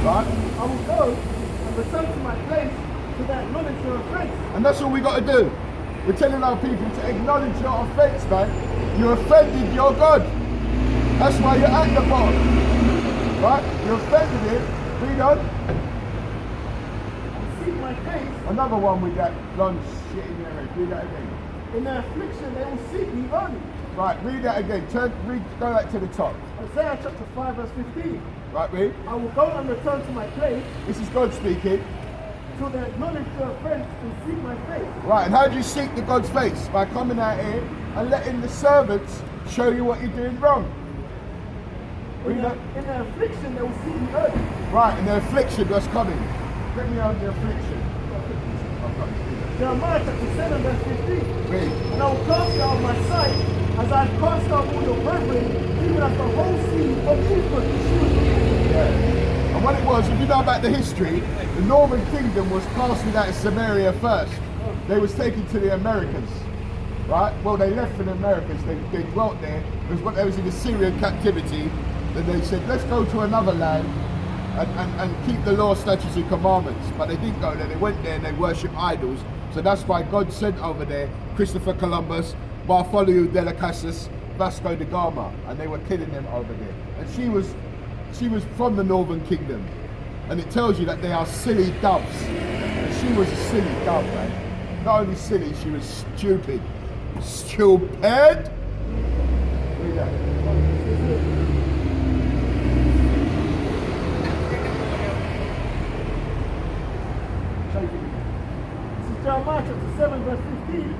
Right? I will go and return to my place to acknowledge your offense. And that's all we got to do. We're telling our people to acknowledge your offense, man. You offended your God. That's why you're at the bottom. Right? You offended him. Read on. And seek my face. Another one with that blonde shit in your head. Read that again. In their affliction they will seek me early. Right, read that again. Go back to the top. Isaiah chapter 5 verse 15. Right, read. I will go and return to my place. This is God speaking. Till they acknowledge your offense and seek my face. Right, and how do you seek the God's face? By coming out here and letting the servants show you what you're doing wrong. In their affliction they will seek me early. Right, in their affliction that's coming. Let me on the affliction. Jeremiah chapter 7 verse 15. Read. And I will cast you out of my sight, as I have cast out all your brethren, even as the whole sea of Ephraim. Yeah. And what it was, if you know about the history, the Northern Kingdom was casted out of Samaria first. They was taken to the Americas. Right? Well, they left for the Americas. They dwelt there because when they was in Assyrian captivity, then they said, let's go to another land and keep the law, statutes and commandments. But they didn't go there. They went there and they worshipped idols. So that's why God sent over there Christopher Columbus, Bartholomew de las Casas, Vasco da Gama, and they were killing them over there. And she was from the Northern Kingdom. And it tells you that they are silly doves. And she was a silly dove, man. Not only silly, she was stupid. Stupid? Read that. This is Jeremiah chapter 7 verse 15.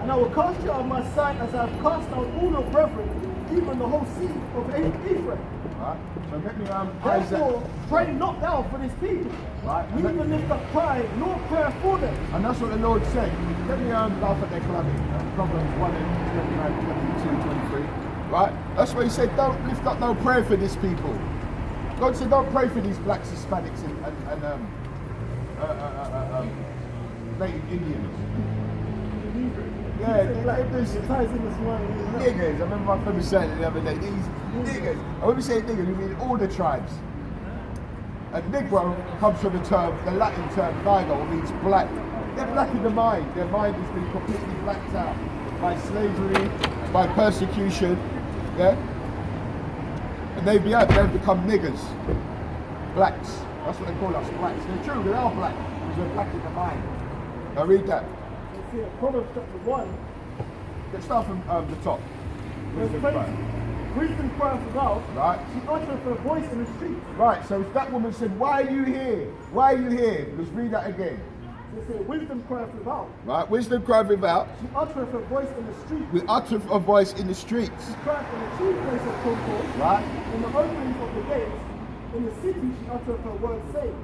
And I will cast you out of my sight as I have cast out all your brethren, even the whole sea of Ephraim. Right. So let me Therefore, pray not thou for this people. Right. Neither lift up cry nor prayer for them. And that's what the Lord said. Let me laugh at their calamity. Proverbs 1 and 22, 23. Right? That's what he said, don't lift up no prayer for this people. God said, don't pray for these blacks, Hispanics, and native Indians. Yeah, there's ties in this one. niggers. I remember my friend was saying it the other day. These niggers. And when we say niggers, we mean all the tribes. And Negro comes from the Latin term nigo, means black. They're black in the mind. Their mind has been completely blacked out by slavery, by persecution. Yeah? And they've become niggers. Blacks. That's what they call us, blacks. They're true, they are black, because they're black in the mind. Now read that. See, Proverbs chapter 1. Let's start from the top. Wisdom cries without. Right. She uttereth her voice in the street. Right, so that woman said, why are you here? Why are you here? Let's read that again. They say, wisdom crieth without. Right, wisdom crieth without. She uttereth her voice in the street. We utter a voice in the streets. She crieth in the chief place of concourse. Right. In the openings of the gates. In the city she uttereth her words, saying,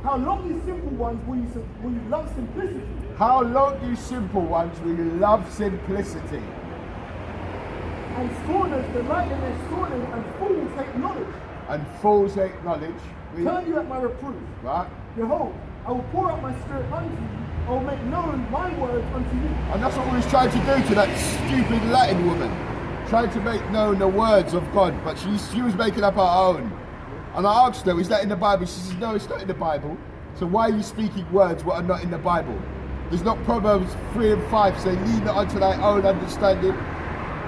how long, you simple ones, will you love simplicity? How long, you simple ones, will you love simplicity? And scorners delight in their scorning, and fools hate knowledge. And fools hate knowledge. Turn you at my reproof. Right. Behold, I will pour out my spirit unto you. I will make known my words unto you. And that's what we was trying to do to that stupid Latin woman. Trying to make known the words of God, but she was making up her own. And I asked her, is that in the Bible? She says, no, it's not in the Bible. So why are you speaking words what are not in the Bible? There's not Proverbs 3 and 5 saying, lean not unto thy own understanding.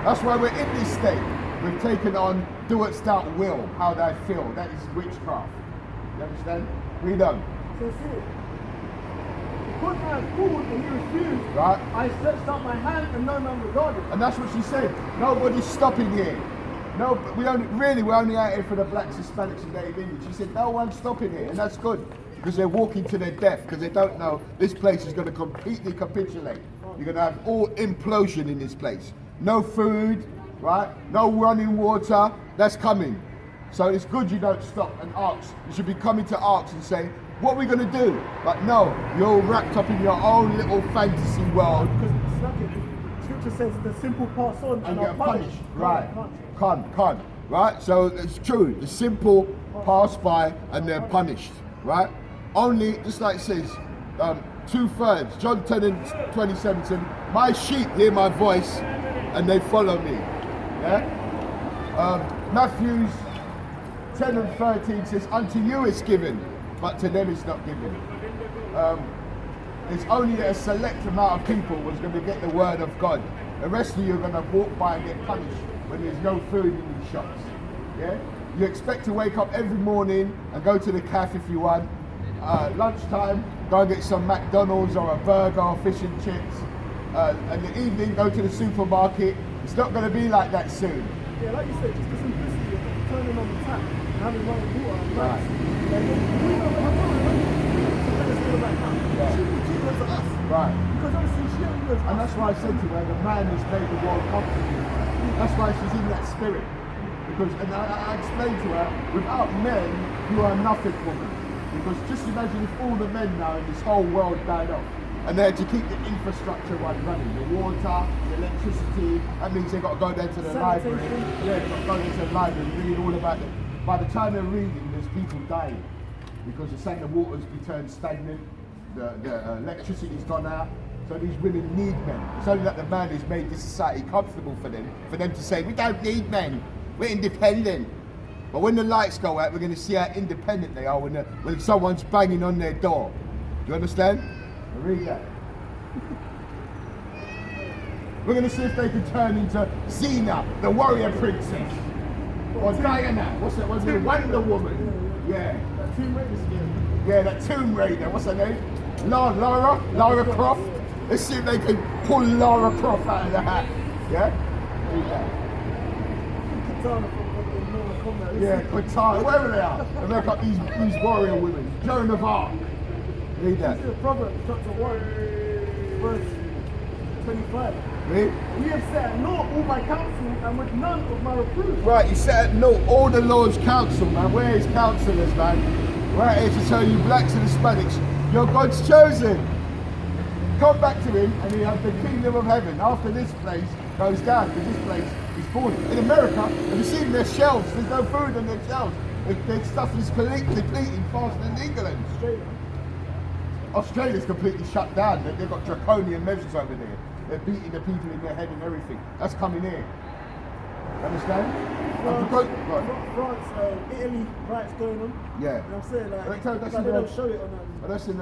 That's why we're in this state. We've taken on, do what thou will, how thou feel. That is witchcraft. You understand? Read on. So see, because I have called and you refused, right. I stretched out my hand and no man regarded. And that's what she said. Nobody's stopping here. No, we're only out here for the blacks, Hispanics and native Indians. She said, no one's stopping here, and that's good. Because they're walking to their death, because they don't know this place is going to completely capitulate. You're going to have all implosion in this place. No food, right? No running water. That's coming. So it's good you don't stop and ask. You should be coming to ask and say, what are we going to do? But no, you're all wrapped up in your own little fantasy world. Because Scripture says the simple pass on and are punished. Right. Can't. Right? So it's true. The simple pass by and they're punished. Right? Only, just like it says, 2/3. John 10 and 27 said, my sheep hear my voice and they follow me. Yeah? Matthew 10 and 13 says, unto you it's given, but to them it's not given. It's only a select amount of people was going to get the word of God. The rest of you are going to walk by and get punished when there's no food in these shops. Yeah? You expect to wake up every morning and go to the cafe if you want. Lunchtime, go and get some McDonald's or a burger or fish and chips. And the evening, go to the supermarket. It's not going to be like that soon. Yeah, like you said, just the simplicity of turning on the tap and having running water and Right. lights. And then we don't have She was cheaper to us. Right. Because obviously she only was And us. that's why I said to her, the man has made the world comfortable. That's why she's in that spirit. Because, and I explained to her, without men, you are nothing, woman. Because just imagine if all the men now in this whole world died off, and they had to keep the infrastructure running, the water, the electricity. That means they've got to go down to the library. Yeah, they've got to go down to the library and read all about it. By the time they're reading, there's people dying. Because they're saying the water's been turned stagnant, the electricity's gone out. So these women need men. It's only that the man has made this society comfortable for them to say, we don't need men, we're independent. But when the lights go out, we're going to see how independent they are when someone's banging on their door. Do you understand? Read that. We're going to see if they can turn into Xena, the warrior princess. Or Diana, what's it? Wonder Woman. Yeah. That Tomb Raider skin. Yeah, that Tomb Raider, what's her name? Lara Croft. Let's see if they can pull Lara Croft out of the hat. Yeah? Read that. Katana from Mortal Kombat. Yeah, Katana, wherever they are. They make up these warrior women. Joan of Arc. Read that. This is a Proverbs chapter 1, verse 25. Read. We have set at naught all my counsel and with none of my reproof. Right, you set at naught all the Lord's counsel, man. Where is counselors, man? Right here to tell you, blacks and Hispanics, you're God's chosen. Come back to him and you have the kingdom of heaven. After this place goes down, because this place is falling. In America, have you seen their shelves? There's no food on their shelves. Their stuff is depleting faster than England. Australia's completely shut down. They've got draconian measures over there. They're beating the people in their head and everything. That's coming here. Understand? France, Italy, riots going on. Yeah. You know what I'm saying? Like, That's they don't show it on that's in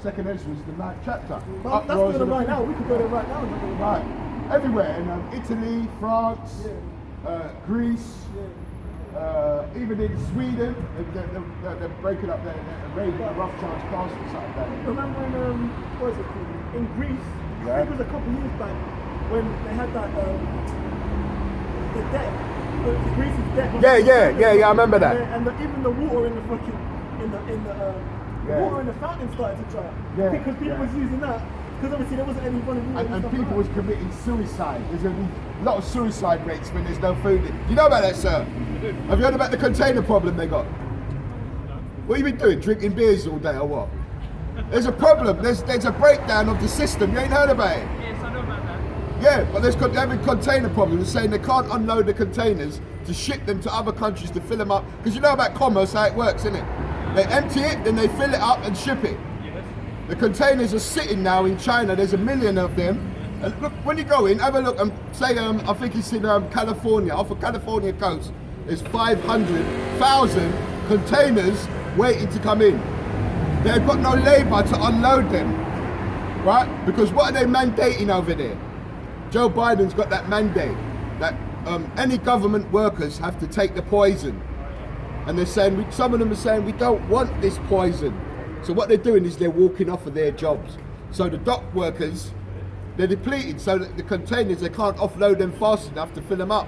Second Ezra, the 9th chapter. But that's going on right now. We could go there right now. Right. Everywhere. In Italy, France, Greece, even in Sweden, they're breaking up, they're raiding the Rothschild's castle or something like that. Remember in, what is it called? In Greece, Yeah. I think it was a couple years back when they had that, the debt. Greece's debt. Yeah, I remember that. And even the water in the fucking, the water in the fountain started to dry up. Yeah, Because people was using that, because obviously there wasn't any running water. And stuff people like was committing suicide. There's a lot of suicide rates when there's no food. Do you know about that, sir? Have you heard about the container problem they got? What have you been doing? Drinking beers all day or what? There's a problem. There's a breakdown of the system. You ain't heard about it? Yes, I know about that. Yeah, but they're having container problems. They're saying they can't unload the containers to ship them to other countries to fill them up. Because you know about commerce, how it works, innit? They empty it, then they fill it up and ship it. Yes. The containers are sitting now in China. There's 1 million of them. And look, when you go in, have a look and say, I think it's in California, off the California coast. There's 500,000 containers waiting to come in. They've got no labour to unload them, right? Because what are they mandating over there? Joe Biden's got that mandate that any government workers have to take the poison. And they're saying, some of them are saying, we don't want this poison. So what they're doing is they're walking off of their jobs. So the dock workers, they're depleted, so that the containers, they can't offload them fast enough to fill them up.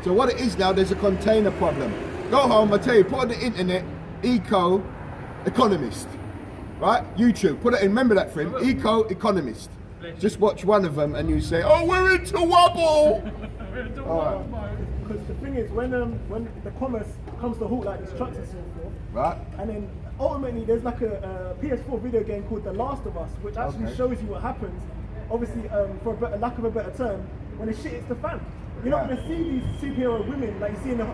So what it is now, there's a container problem. Go home, I tell you, put on the internet, eco-economist, right? YouTube, put it in, remember that friend, eco-economist. Just watch one of them and you say, oh, we're into wobble! Because the thing is, when the commerce comes to halt, like these trucks and so forth, Right? and then ultimately there's like a PS4 video game called The Last of Us, which actually shows you what happens, obviously, for lack of a better term, when the shit hits the fan. You're not going to see these superhero women like you see in the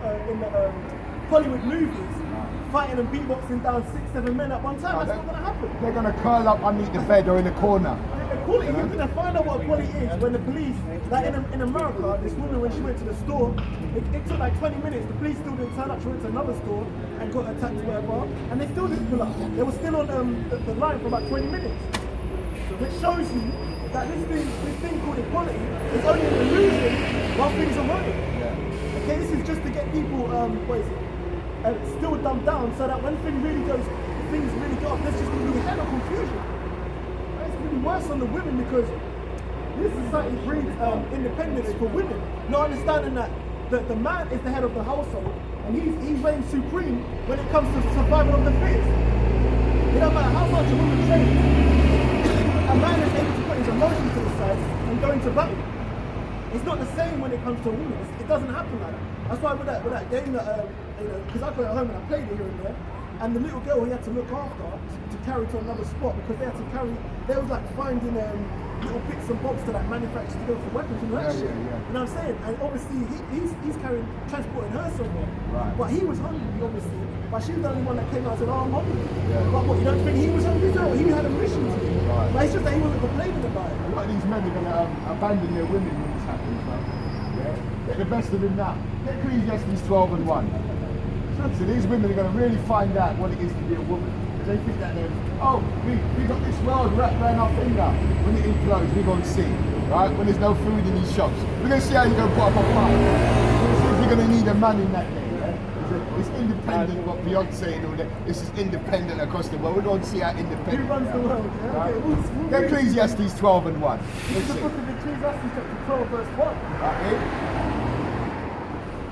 Hollywood movies fighting and beatboxing down 6-7 men at one time. That's not going to happen. They're going to curl up underneath the bed or in a corner. equality, you're gonna find out what equality is when the police, like in America, this woman when she went to the store, it took like 20 minutes. The police still didn't turn up. She went to another store and got attacked or whatever, and they still didn't pull up. They were still on the line for about 20 minutes, which shows you that this thing called equality is only an illusion while things are running. Yeah. Okay, this is just to get people, still dumbed down, so that when things really go off, there's just gonna be hell of confusion. It's gonna be worse on the women because this society brings independence for women, not understanding that the man is the head of the household and he reigns supreme when it comes to survival of the fittest. It don't matter how much a woman trains, a man is able to put his emotions to the side and go into battle. It's not the same when it comes to a woman. It doesn't happen like that. That's why with that game that because I got it home and I played it here and there, and the little girl he had to look after to carry to another spot because they was like finding little bits and bobs to like manufacture to go for weapons and that shit. Yeah. You know what I'm saying? And obviously he's transporting her somewhere. Right. But he was hungry, obviously. But she was the only one that came out and said, "Oh, I'm hungry." Yeah. But what, you don't think he was hungry as well? He had a mission to do. Right. But it's just that he wasn't complaining about it. A lot of these men are gonna abandon their women when this happens, man. Yeah. Get the best of him now. Get Ecclesiastes 12 and 1. So these women are going to really find out what it is to be a woman. They think that we got this world wrapped around our finger. When it implodes, we're going to see, right? When there's no food in these shops. We're going to see how you're going to put up a fight. We're going to see if you're going to need a man in that day. Yeah? It's independent, what Beyonce and all that. This is independent across the world. We're going to see how independent. Who runs the world? Yeah? Right? Okay, Get Ecclesiastes 12 and 1. It's the book of Ecclesiastes chapter 12 verse 1. Right?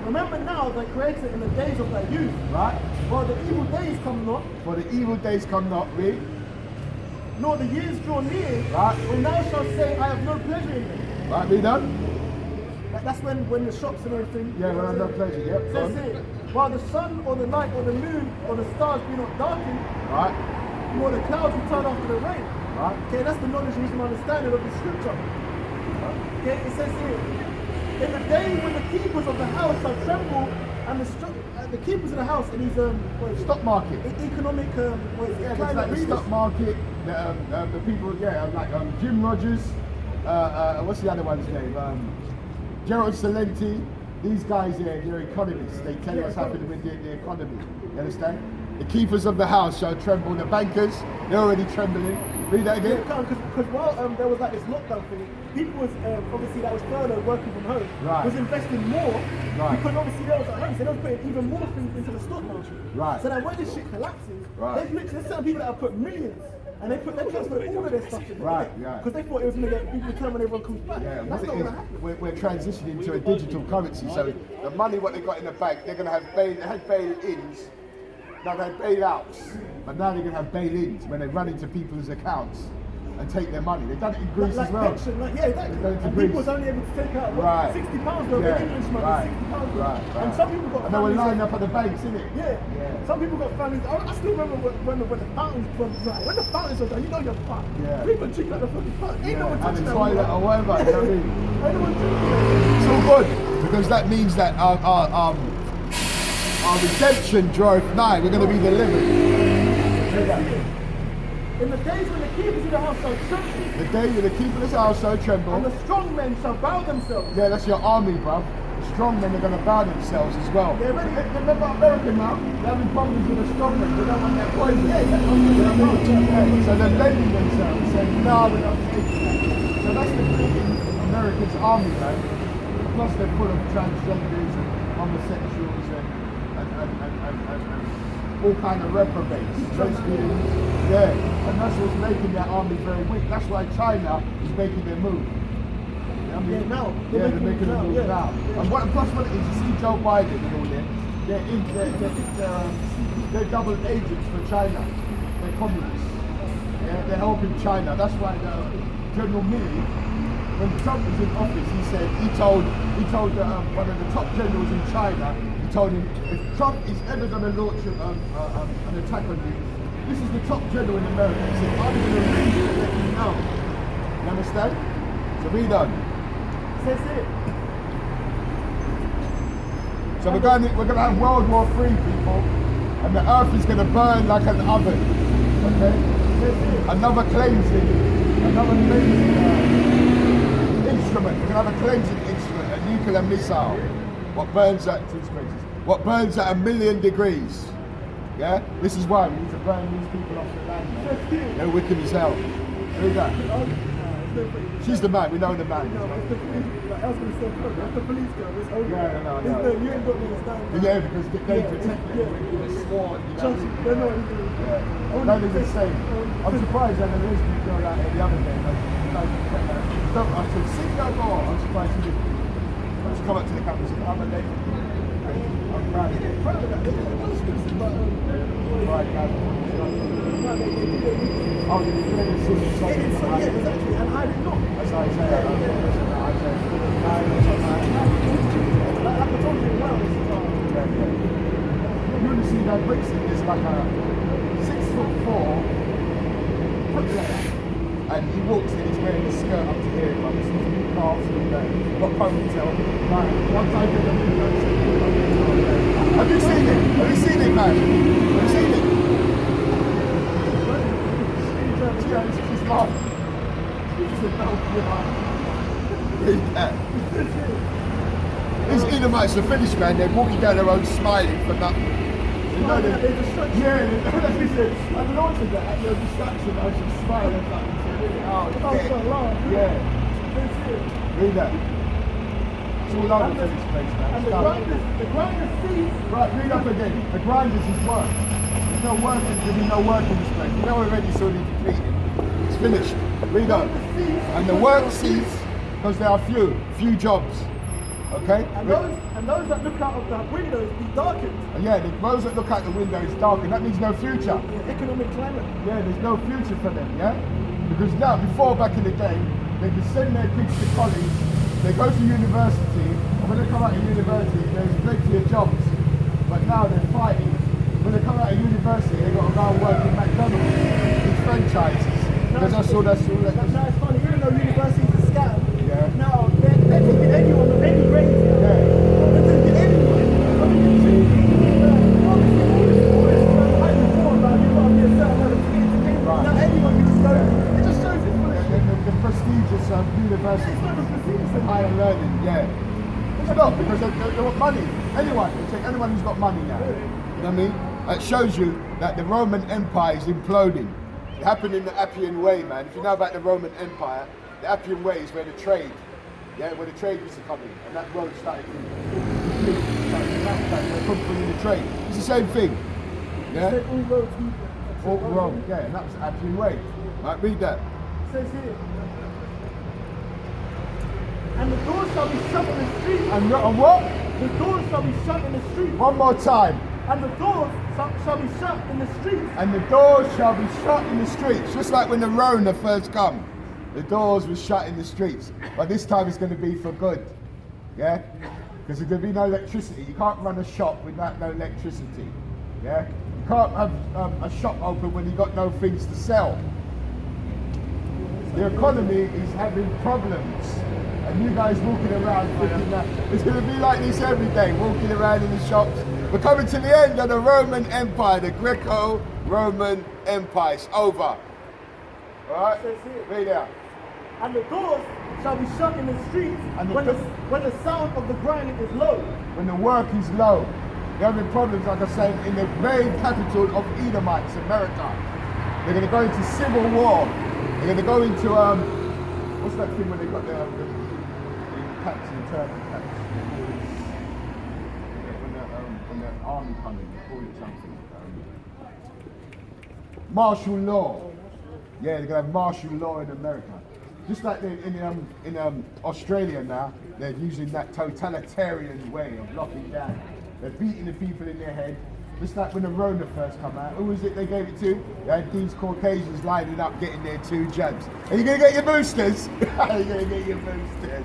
Remember now thy creator in the days of thy youth. Right. While the evil days come not. For the evil days come not, read. Nor the years draw near. Right. When thou shalt say, I have no pleasure in them. Right, read on. That's when the shops and everything. Yeah, when I have no pleasure, yep. Says here, while the sun or the night or the moon or the stars be not darkened. Right. Nor the clouds return after the rain. Right. Okay, that's the knowledge, wisdom, understanding of the scripture. Right. Okay, it says here, in the day when the keepers of the house shall tremble, and the keepers of the house in these stock market, economic it's like the stock market, the people, like Jim Rogers, what's the other one's name? Gerald Salenti. These guys here, they're economists. They tell you what's happening with the economy. You understand? The keepers of the house shall tremble. The bankers, they're already trembling. Read that again. Because while there was like this lockdown thing, people was obviously that was furloughed working from home, was investing more because obviously they was at home, so they was putting even more things into the stock market. Right. So that when this shit collapses, there's certain people that have put millions. And they transferred all of their stuff in there. Because they thought it was going to get people return when everyone comes back. Yeah, that's not going to happen. We're transitioning to a digital currency, so the money what they got in the bank, they're going to have bail-ins. Now they had bail-outs, but now they're going to have bail-ins when they run into people's accounts and take their money. They've done it in Greece as well. Pension, exactly. And people was only able to take out £60 though, English money, £60. And some people got. And they were lined up at the banks, innit? Yeah. Some people got families. I still remember when the fountains were dry. When the fountains were dry, you know you're fucked. Yeah. People drink out the fucking fountain. Ain't no one touching that. And the toilet or whatever. You know what I mean? Ain't no one drinking it. It's all good because that means that our redemption draweth nigh. We're going to be delivered. In the days when the keepers of the house shall tremble. The day when the keepers of the house shall tremble. And the strong men shall bow themselves. Yeah, that's your army, bruv. The strong men are going to bow themselves as well. Yeah, ready? Remember America now? They're having problems with the strong men. They don't want their poison. So they're bending themselves, saying, no, we're not taking that. So that's the thing in America's army, man. Plus they're full of transgenders and homosexuals and all kind of reprobates, lesbians, and that's what's making their army very weak. That's why China is making their move. You know what I mean? They're making a move now. And plus what it is, you see Joe Biden and all that, they're double agents for China. They're communists. Yeah, they're helping China. That's why General Milley, when Trump was in office, he told one of the top generals in China. He told him, if Trump is ever going to launch an attack on you, this is the top general in America. He said, I'm going to leave you and let you know. You understand? So read on. Says it. So we're going to have World War III, people, and the earth is going to burn like an oven. Okay? another cleansing instrument. We're gonna have a cleansing instrument, a nuclear missile. What burns at 1 million degrees. Yeah? This is why we need to burn these people off the land, man. They're wicked as hell. Who's that? She's the man, we know the man. No, it's the police. Like, I was going to say, that's the police girl. It's over. Yeah, no. You ain't got me understand. Yeah, because they protect them. They're sworn. Trust me, they know what he's doing. Yeah. That is insane. I'm surprised that there is people girl out here the other day. I said, sit down more. I'm surprised she didn't. I just come up to the camera and said, I'm a lady. I'm proud of it. Proud of that. They're Muslims, but Right, guys. Oh, you're doing this in yeah, exactly, and I did not. That's how I say it. Like I told you, well, it's you want to see that Brixton is like a 6'4" bricklayer, and he walks in, he's wearing a skirt up to here, like this is new calves and got ponytail. Like, once I did the window, have you seen it? Have you seen it, man? Have you seen it? She's laughing. She's said, no, read that. These Edomites are finished, man. They're walking down the road smiling for nothing. They know they're distracted. Yeah, that's what said. I don't know that at your distraction, I should smile and like, really, yeah. Read that. It's all over the place, man. And the grinders cease. Right, read up again. The grinders is work. There's no work, there'll be no work in this place. You know already, so it's completed. It's finished. Read up. And the work cease because there are few jobs. Okay? And those that look out of the windows be darkened. Yeah, those that look out the window is darkened. That means no future. Economic climate. Yeah, there's no future for them, yeah? Because now, before back in the day, they could send their kids to college, they go to university, and when they come out of university, there's plenty of jobs. But now they're fighting. When they come out of university, they've got to go and work in McDonald's, these franchises. Because that's all. Now it's funny, even though universities are scattered, yeah. now they're taking anyone of any grade. Yeah. They're taking anyone. I mean, you see, obviously, all this high before, like, you've got to be a certain level to get into Cambridge. Right. Now anyone can just go. It just shows it's full of shit. The prestigious university. It's not as prestigious as higher learning, yeah. It's not, because they want money. Anyone, you take anyone who's got money now. You know what I mean? It shows you that the Roman Empire is imploding. It happened in the Appian Way, man. If you know about the Roman Empire, the Appian Way is where the trade used to come in, and that road started to come in the trade. It's the same thing. Yeah? All roads lead All Rome, yeah, and that was the Appian Way. Right, read that. It says here, and the doors shall be shut in the street. And what? The doors shall be shut in the street. One more time. And the doors shall be shut in the streets. And the doors shall be shut in the streets. Just like when the Rona first come. The doors were shut in the streets. But this time it's going to be for good. Yeah? Because there's going to be no electricity. You can't run a shop without no electricity. Yeah? You can't have a shop open when you've got no things to sell. The economy is having problems. And you guys walking around thinking that it's going to be like this every day, walking around in the shops. We're coming to the end of the Roman Empire, the Greco-Roman Empire. It's over. Alright? Read out. And the doors shall be shut in the streets And when the sound of the grinding is low. When the work is low. They're having problems, like I said, in the very capital of Edomites, America. They're going to go into civil war. They're going to go into, what's that thing when they got the caps, the turban caps? When the army come in, they call it something. Martial law. Yeah, they're going to have martial law in America. Just like in Australia now, they're using that totalitarian way of locking down. They're beating the people in their head. Just like when the Rona first come out, who was it they gave it to? They had these Caucasians lining up getting their 2 jabs. Are you going to get your boosters? Are you going to get your boosters?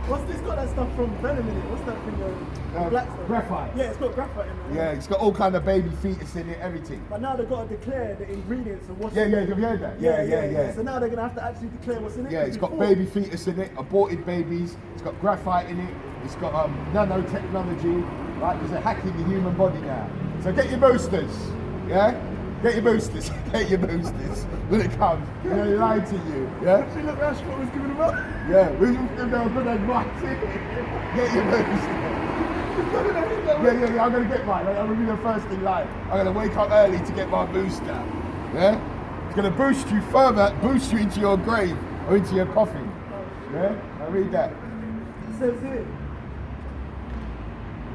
What's this got that stuff from Venom in it? What's that thing? Black stuff? Graphite. Yeah, it's got graphite in it. Yeah, it's got all kind of baby fetus in it, everything. But now they've got to declare the ingredients of what's Yeah, in yeah, it. you've heard that? Yeah. So now they're going to have to actually declare what's in it. Yeah, it's got baby fetus in it, aborted babies, it's got graphite in it, it's got nanotechnology, right? There's a hacking the human body now. So get your boosters, yeah? Get your boosters. Get your boosters when it comes. They lied to you. Yeah. See, look, Rashford was giving him up. Yeah. We give them good advice. Get your boosters. Yeah. I'm gonna get mine. I'm gonna be the first in line. I'm gonna wake up early to get my booster. Yeah. It's gonna boost you further, boost you into your grave or into your coffin. Yeah. I read that. It says here.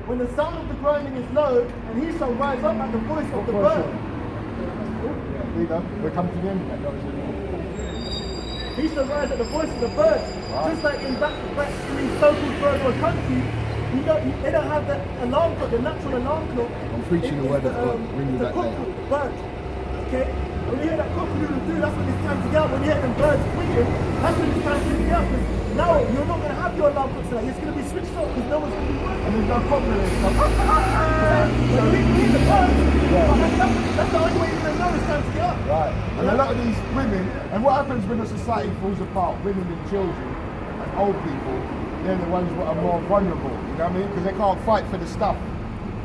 When the sound of the grinding is low, and he shall rise up at the voice of the bird. There you go. We're coming to the end of that. He shall rise at the voice of the bird. Right. Just like in these so-called third world countries, they don't have the alarm clock, the natural alarm clock. I'm preaching the word of God. Ring you back there. The bird. Okay? When you hear that cock-a-doodle-doo, that's when it's time to get up. When you hear them birds tweeting, that's when it's time to get up. Now you're not going to have your alarm clock tonight. It's going to be switched off because no one's going to be working. And there's no problem with it. So we hear the birds. That's the only way you're going to know it's time to get up. Right. And a lot of these women, and what happens when a society falls apart, women and children and old people, they're the ones that are more vulnerable, you know what I mean? Because they can't fight for the stuff.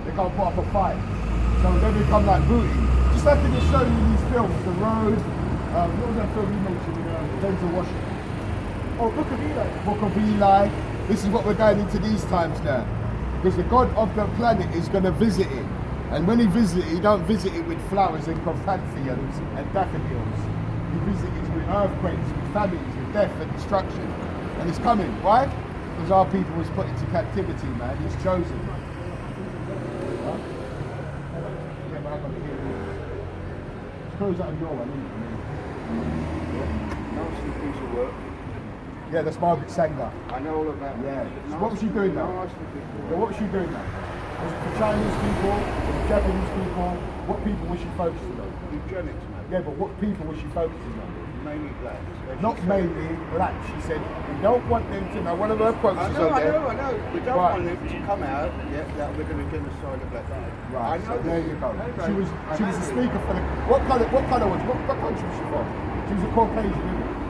They can't put up a fight. So they become like booty. Just like they show you these films, The Road, what was that film you mentioned in Denzel Washington? Oh, Book of Eli. Book of Eli. This is what we're going into these times now. Because the God of the planet is going to visit it. And when he visits it, he don't visit it with flowers and chrysanthemums and daffodils. He visits it with earthquakes, with famines, with death and destruction. And it's coming. Why? Because our people was put into captivity, man. He's chosen. Huh? Yeah, but I got to hear this. Close out your one, isn't it? Nasty piece of work. Yeah, that's Margaret Sanger. I know all about that. Yeah. So what was she doing now? Yeah, what was she doing now? Was it for Chinese people? Was it Japanese people? What people was she focusing on? Eugenics, mate. Yeah, but what people was she focusing on? Mainly blacks. Not mainly black. She said, we don't want them to know. One of her quotes is on there. I know. We don't want them to come out, that we're going to genocide the black people. Right, I know. So there you go. She was a speaker for the... What country was she? What country was she from? She was a Caucasian, isn't it?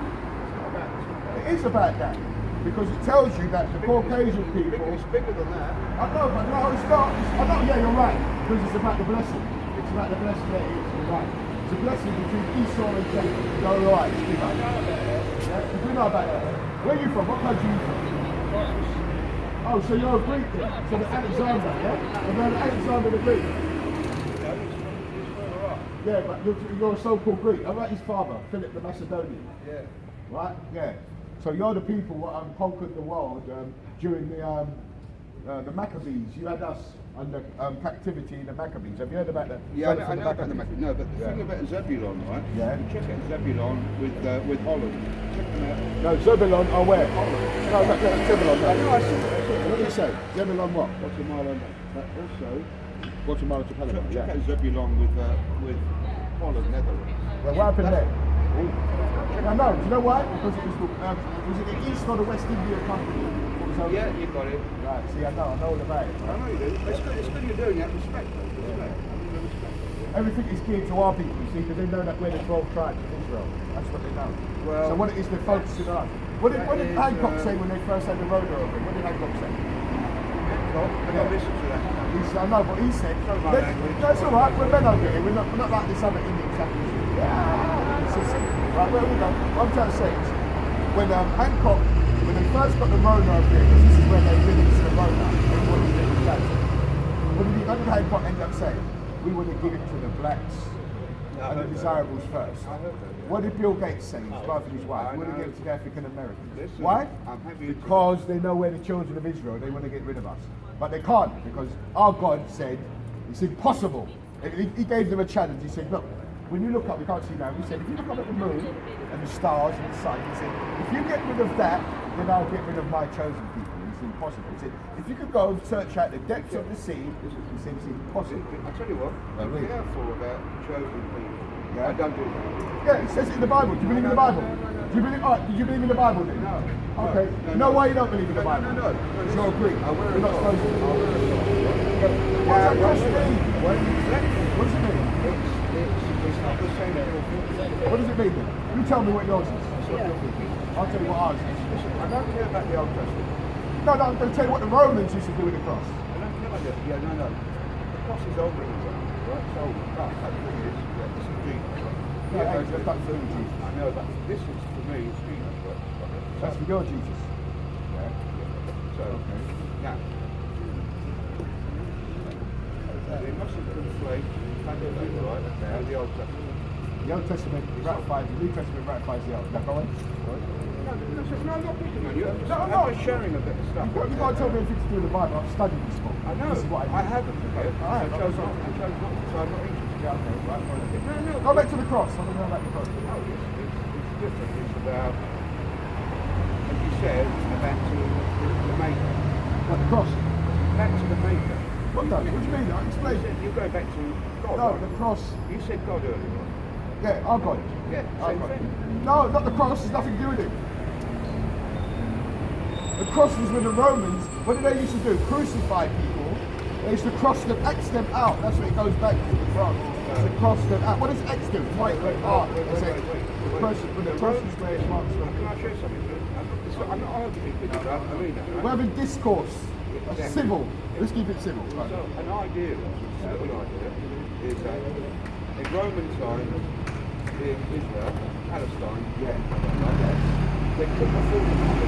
It is about that. Because it tells you that the Caucasian people... It's bigger than that. I know, but no, it's not. I know, yeah, you're right. Because it's about the blessing. It's about the blessing that it is. You're right. It's a blessing between Esau and Jacob. You're right. It's big. Yeah, we know about that. Where are you from? What country are you from? Oh, so you're a Greek then? So the Alexander, yeah? And then Alexander the Greek. Yeah, but you're a so-called Greek. How about his father, Philip the Macedonian? Yeah. Right? Yeah. So you're the people who conquered the world during the Maccabees. You had us under captivity in the Maccabees. Have you heard about that? Yeah, I know about the Maccabees. No, but the thing about Zebulon, right? Yeah. You check out Zebulon with Holland. Check them out. No, Zebulon are where? Holland. No, Zebulon. I know, I see. What do you say? Zebulon what? Guatemala. Also, Guatemala to Panama. check out Zebulon with Holland, Netherlands. Well, what happened there? I know. Do you know why? Because it was it the East or the West India Company? Yeah, you got it. Right. See, I know all about it. I know you do. It's good you're doing that. Respect, though. Respect. Everything is geared to our people, you see, because they know that we're the 12 tribes of Israel. That's what they know. Well, so what it is, they're focusing on us. What did Hancock say when they first had the road over? What did Hancock say? I don't listen to that. He said, I know, but he said, that's all right, we're men over here. We're not like this other Indian country. Right, where we go? What I'm trying to say is, when Hancock, when they first got the road over here, because this is where they released the road now, they wanted to get the place. What did Hancock end up saying? We want to give it to the blacks and the desirables first. What did Bill Gates say? His wife and his wife. We want to give it to the African Americans. Why? Because they know we're the children of Israel. They want to get rid of us. But they can't, because our God said, it's impossible. He gave them a challenge. He said, look, when you look up, we can't see now, he said, if you look up at the moon and the stars and the sun, he said, if you get rid of that, then I'll get rid of my chosen people. It's impossible. He said, if you could go and search out the depths of the sea, he said, it's impossible. I'll tell you what, be careful about chosen people. Yeah. I don't do that. Yeah, it says it in the Bible. Do you believe in the Bible? Do you believe? Did you believe in the Bible then? No. Okay. You know why you don't believe in the Bible? No. Because you're a Greek. You're not supposed to. What does that question mean? What does it mean? It's not the same thing. What does it mean then? You tell me what yours is. I'll tell you what ours is. Listen, I don't care about the Old Testament. No, I'm going to tell you what the Romans used to do with the cross. I don't care about it. Yeah, no. cross is older than that, right? So, but the thing is, this is Jesus, right? Yeah, that's not for Jesus. I know, but this is, for me, is Jesus, right? That's for your Jesus. Yeah. So, now, they mustn't conflate family, right, with the Old Testament. The Old Testament ratifies, the New Testament ratifies the Old. Now go on. No, I'm not picking on you. I'm No, just sharing a bit of stuff. You can't tell me anything to do with the Bible. I've studied this book. I know. This is what I I do. haven't. Yeah. Alright, I chose not to, so I'm not interested. Yeah, okay, right. No. Go back to the cross. I'm going to go back to the cross. No, it's different. It's about, as you said, back to the maker. What, the cross? Back to the maker. What does? What do you mean? I explain. You go back to God. No, right? the cross. You said God earlier. Yeah, our God. Yeah, Our same God. thing. No, not the cross. There's nothing to do with it. The cross was when the Romans, what did they used to do? Crucify people. They used to cross them, X them out. That's what it goes back to, the cross. To cross them out. What does X do? White art. When the cross is where it marks them. Can I share something? I'm not arguing with you, I mean that, right? We're having discourse. Exactly. Civil. Let's keep it civil. So an idea, a little idea, is that in Roman times, in Israel, Palestine, they couldn't afford to come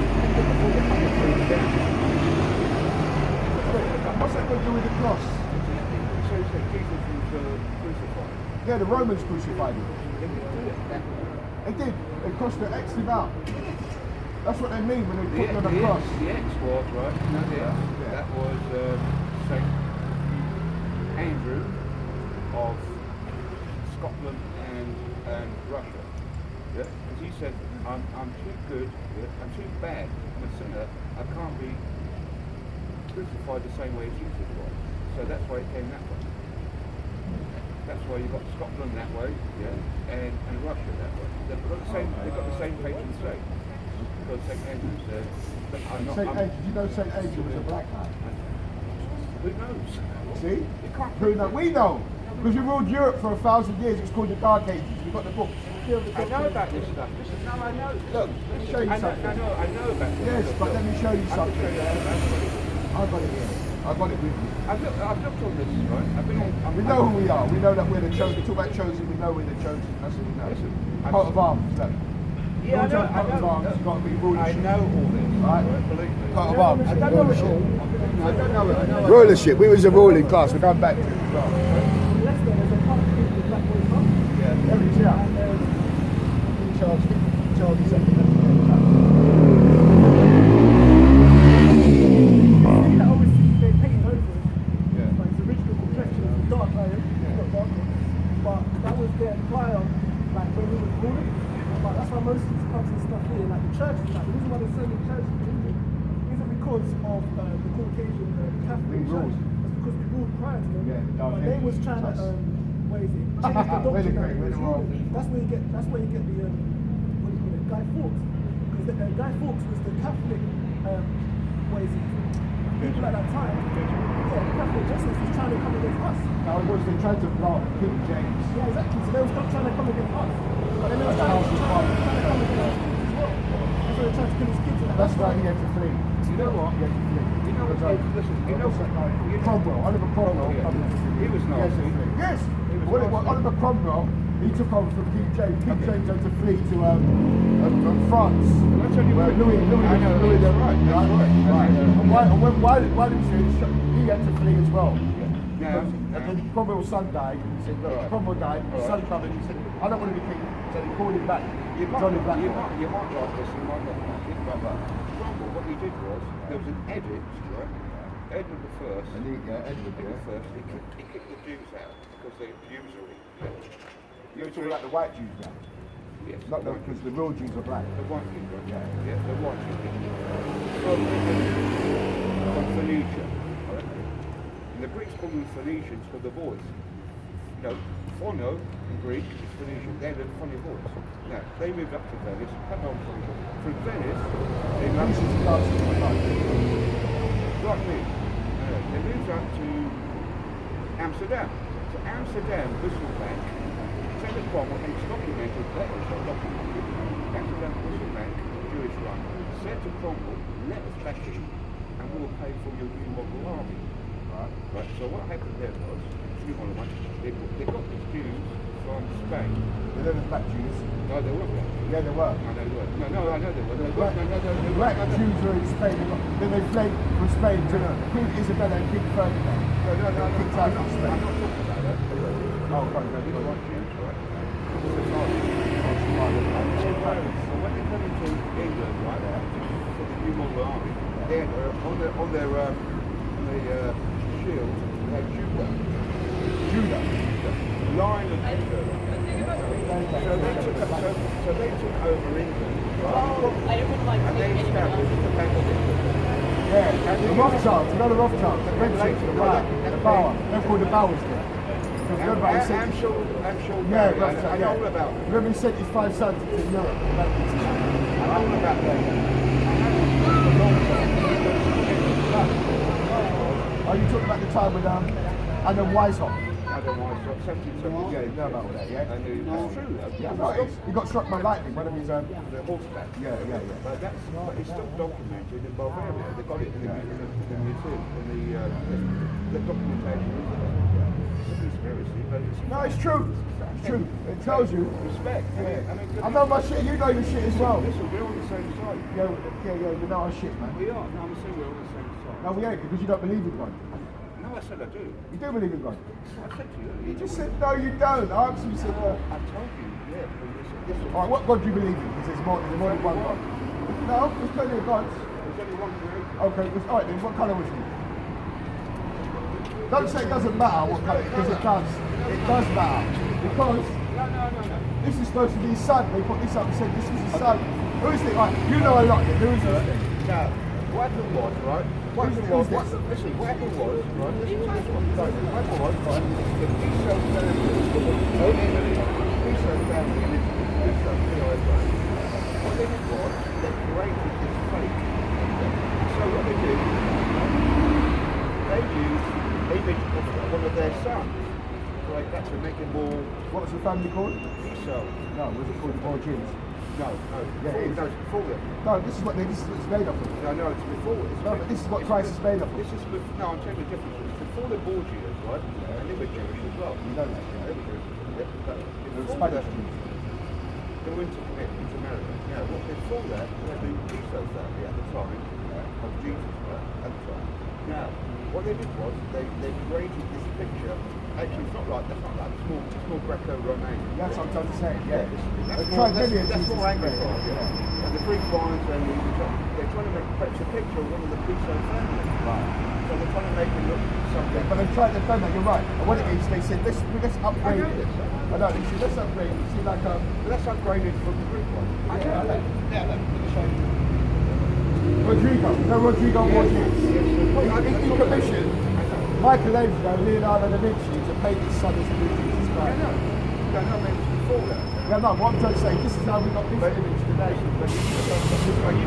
through the desert. What's that got to do with the cross? So Jesus was crucified. Yeah, the Romans crucified him. They didn't do it that way. They did. They crossed the X him out. That's what they mean when they put him on the cross. The X was, right? No, the X. Yeah. That was St. Andrew of Scotland and Russia. Yeah? Because he said, I'm too good, I'm too bad, I'm a sinner, I can't be crucified the same way as Jesus was. So that's why it came that way. That's why you got Scotland that way, yeah, and Russia that way. They've got the same patron saint. Because St. Andrew said, I'm not. St. Andrew, you know St. Andrew was a black guy. Who knows? See? You can't Who know? We know. Because we ruled Europe for 1,000 years. It's called the Dark Ages. We've got the book. I know about this stuff. Listen, no, I know. Look, let me show you something. I know about this. Yes, but let me show you I can something. show you I've got it here. I've got it with me. I've looked on this, right? I've been on. We know who we are. We know that we're the chosen. We talk about chosen. We know we're the chosen. That's what we know. Listen, Coat of arms. Look. Yeah, I know. Coat of arms. You've got to be rulership. I know all this. Right? Believe me. Coat of arms. I don't know it all. I don't know it. I know it. Rulership. We was a ruling class. We're going back to it. Leicester, there's a pub called the Black Boy Pub. Yeah. Every year. Charles II. See that obviously they painted over it. But its original complexion was dark iron, it's not dark. But that was there prior, like when we were ruling. But that's why most of these pubs and stuff here, like the churches, like the reason why there's so many churches in England isn't because of the Caucasian Catholic church. It's because we ruled prior to them. But they was trying to what is it? Change the doctrine. That's where you get the what do you call it? Guy Fawkes. Because Guy Fawkes was the Catholic what is it? People at that time, the Catholic justice was trying to come against us. Now it was they tried to block King James. Yeah, exactly. So they was trying to come against us. But then they were trying to come against his kids as well. That's why they tried to kill his kids. That's why he had to flee. You know what? He had to flee. You know what? Listen, you know Cromwell, Oliver Cromwell. He was Nazi. Yes. was Well, Nazi. Oliver Cromwell, he took over from King James. King James had to flee to France. I'll tell you Where what. Louis I know, Louis that's right. That's right. And why he had to flee as well. Yeah. And then Cromwell's son died, and he said, look, Cromwell died, his son came and he said, I don't want to be king. So he called him back. You might Johnny Blackmore. like this, you might not like it, but Cromwell, what he did was, there was an edict, right? Edward the First. Edward, Edward the First, he kicked the Jews out because they usury. You're talking about the white Jews now? Yes. Not because the real Jews are black. The white people, Yeah. Yeah, the white people. From Phoenicia. Right? And the Greeks call them Phoenicians for the voice. You know, phono in Greek is Phoenician. They have a funny voice. Now, they moved up to Venice, cut on from Venice, they moved like me. They moved up to Amsterdam. So Amsterdam, Whistlebank, Senator Cromwell, and it's documented, letters are documented. Amsterdam, Whistlebank, Jewish run, said to Cromwell, let us back in, and we will pay for your new model army. Right. So what happened there was, they got these Jews from Spain. They don't have black Jews. No, they weren't black Jews. Yeah, they were. No, they weren't. No, I know they were. Black Jews were in Spain. Then they fled from Spain to Queen Isabella and King Ferdinand. No, Kicked out from Spain. I'm not talking about that. Oh, right. These are white Jews, right? So when they come into England, right, for the New Model Army, they had, on their shield, they had Judah. Lion of Judah. So they took over England, right? And they established the Bank of England. Yeah, the Rothschilds, you know the Rothschilds, the Bauer, they're called the Bowers there. I'm sure. Yeah, I know all about them. Remember he sent his 5 sons to Europe. I know all about them. Are you talking about the time with Anna Weishaupt? Otherwise, 1778. Yeah, you know about all that, yeah? And that's true. Yeah, he got struck by lightning, one of his the horseback. Yeah. But it's still documented in Bulgaria. They got it in the museum, in the documentation. It's a conspiracy, but it's No, it's true. It's true. It tells you. respect. I know my shit, you know your shit as well. Listen, we're on the same side. Yeah, we know our shit, man. We are. No, I'm saying we're on the same side. No, we ain't, because you don't believe in God. No, I said I do. You do believe in God. I said to you. You just said, no, you don't. I asked you, you said, I told you, yeah. But listen. Alright, what God do you believe in? Because there's more than one God. No, there's plenty of gods. There's only one creator. Okay, alright then, what colour was he? Don't say it doesn't matter what colour, because it does. It does matter. Because No. this is supposed to be his son. They put this up and said this is his son. Who is it? Right, you know a lot. Who is this thing? Now, what happened was, right? What happened was, right? Listen, what happened was, right? Listen to this one. What happened was, right? The Piso family, Piso family, and it's Piso, right? What they did was, they created this fake. So what they did, they used the image of one of their sons. Like that to make it more. What was the family called? Piso. No, was it called Four Jews? No. Yeah, No, it's before them. No, this is what it's made of. No, it's before. No, but this is what Christ is made of. This is no, I'm telling you the difference. It's before the Borgias, right? And they were Jewish as well. You know that, yeah? They were Jewish. Yeah, but They were before Spanish that, Jews. they went to commit into America. Yeah, what before that, they had the Piso family at the time of Jesus, right? At the time. Now, what they did was they created this picture. Actually, it's not like it's more Greco-Roman. That's what I'm trying to say, yeah. That's more Anglophone, yeah. And the Greek wines and they're trying to make a picture of one of the Piso family. Right. So they're trying to make it look something. But they've tried to defend that, you're right. And what it is, they said, let's upgrade it. I know, they said, let's upgrade it. See, like, But that's upgraded from the Greek one. Rodrigo. You know Rodrigo was he commissioned Michelangelo, Leonardo da Vinci to paint his son as the new Jesus Christ. No, maybe before that. Yeah, no, what I'm trying to say, this is how we got this image today. But you